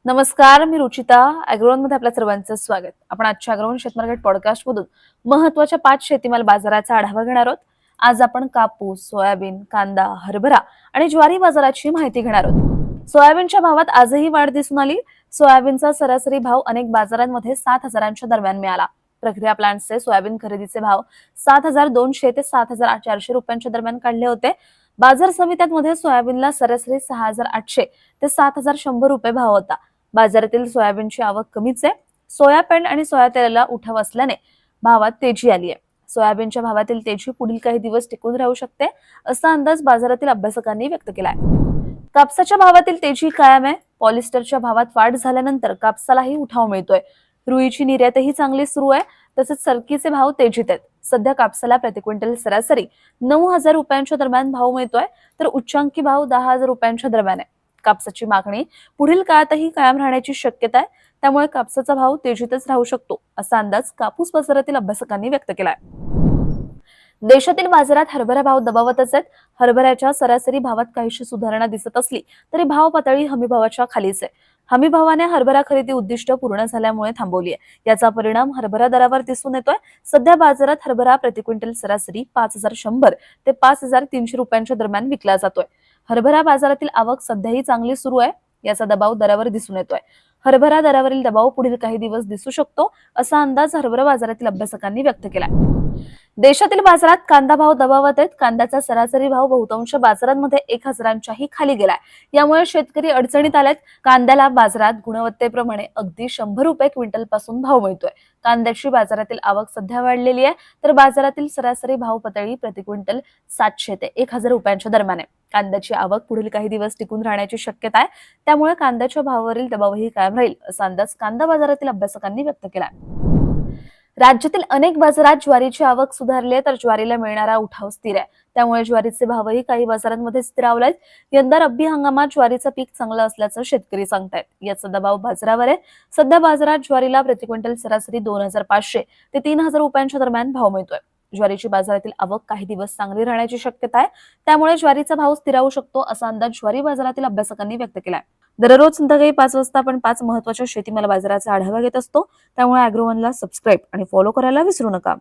नमस्कार, मी रुचिता. मध्ये आपल्या सर्वांचं स्वागत. आपण आजच्या अॅग्रोवन शेतमार्केट पॉडकास्ट मधून महत्त्वाच्या 5 शेतीमाल बाजाराचा आढावा घेणार आहोत. आज आपण कापूस, सोयाबीन, कांदा, हरभरा आणि ज्वारी बाजाराची माहिती घेणार आहोत. सोयाबीनच्या भावात आजही वाढ दिसून आली. सोयाबीनचा सरासरी भाव अनेक बाजारांमध्ये 7,000च्या दरम्यान मिळाला. प्रक्रिया प्लांटचे सोयाबीन खरेदीचे भाव 7,200 ते 7,400 रुपयांच्या दरम्यान काढले होते. बाजार समित्यांमध्ये सोयाबीनला सरासरी 6,800 ते 7,100 रुपये भाव होता. बाजारातील सोयाबीनची आवक कमीच आहे. सोयाबीन आणि सोया तेलाला उठाव असल्याने भावात तेजी आली आहे. सोयाबीनच्या भावातील तेजी पुढील काही दिवस टिकून राहू शकते, असा अंदाज बाजारातील अभ्यासकांनी व्यक्त केलाय. कापसाच्या भावातील तेजी कायम आहे. पॉलिस्टरच्या भावात वाढ झाल्यानंतर कापसालाही उठाव मिळतोय. रुईची निर्यातही चांगली सुरू आहे. तसेच सरकीचे भाव तेजीत आहेत. सध्या कापसाला प्रति क्विंटल सरासरी 9,000 रुपयांच्या दरम्यान भाव मिळतोय, तर उच्चांकी भाव 10,000 रुपयांच्या दरम्यान आहे. कापसाची मागणी पुढील काळातही कायम राहण्याची शक्यता आहे. त्यामुळे कापसाचा भाव तेजीतच राहू शकतो, असा अंदाज कापूस बाजारातील अभ्यासकांनी व्यक्त केलाय. देशातील बाजारात हरभरा भाव दबावतच आहेत. हरभऱ्याच्या सरासरी भावात काहीशी सुधारणा दिसत असली तरी भाव पातळी हमीभावाच्या खालीच आहे. हमीभावाने हरभरा खरेदी उद्दिष्ट पूर्ण झाल्यामुळे थांबवली आहे. याचा परिणाम हरभरा दरावर दिसून येतोय. सध्या बाजारात हरभरा प्रति क्विंटल सरासरी 5,100 ते 5,300 रुपयांच्या दरम्यान विकला जातोय. हरभरा बाजारातील आवक सध्याही चांगली सुरू आहे. याचा दबाव दरावर दिसून येतोय. हरभरा दरावरील दबाव पुढील काही दिवस दिसू शकतो, असा अंदाज हरभरा बाजारातील अभ्यासकांनी व्यक्त केलाय. देशातील बाजारात कांदा भाव दबावत आहेत. कांद्याचा सरासरी भाव बहुतांश बाजारांमध्ये 1,000च्याही खाली गेलाय. यामुळे शेतकरी अडचणीत आलेत. कांद्याला बाजारात गुणवत्तेप्रमाणे अगदी 100 रुपये क्विंटल पासून भाव मिळतोय. कांद्याची बाजारातील आवक सध्या वाढलेली आहे, तर बाजारातील सरासरी भाव पातळी प्रति क्विंटल 700 ते 1,000 रुपयांच्या दरम्यान आहे. कांद्याची आवक पुढील काही दिवस टिकून राहण्याची शक्यता आहे. त्यामुळे कांद्याच्या भावावरील दबावही कायम राहील, असा अंदाज कांदा बाजारातील अभ्यासकांनी व्यक्त केलाय. राज्यातील अनेक बाजारात ज्वारीची आवक सुधारली आहे, तर ज्वारीला मिळणारा उठाव स्थिर आहे. त्यामुळे ज्वारीचे भावही काही बाजारांमध्ये स्थिरावले आहेत. यंदा रब्बी हंगामात ज्वारीचं पीक चांगलं असल्याचं शेतकरी सांगतायत. याचा दबाव बाजारावर आहे. सध्या बाजारात ज्वारीला प्रति क्विंटल सरासरी 2,500 ते 3,000 रुपयांच्या दरम्यान भाव मिळतोय. ज्वारीची बाजारातील आवक काही दिवस चांगली राहण्याची शक्यता आहे. त्यामुळे ज्वारीचा भाव स्थिरावू शकतो, असा अंदाज ज्वारी बाजारातील अभ्यासकांनी व्यक्त केलाय. दररोज संध्याकाळी 5 वाजता आपण 5 महत्त्वाच्या शेतीमाल बाजाराचा आढावा घेत असतो. त्यामुळे अॅग्रोवनला सबस्क्राईब आणि फॉलो करायला विसरू नका.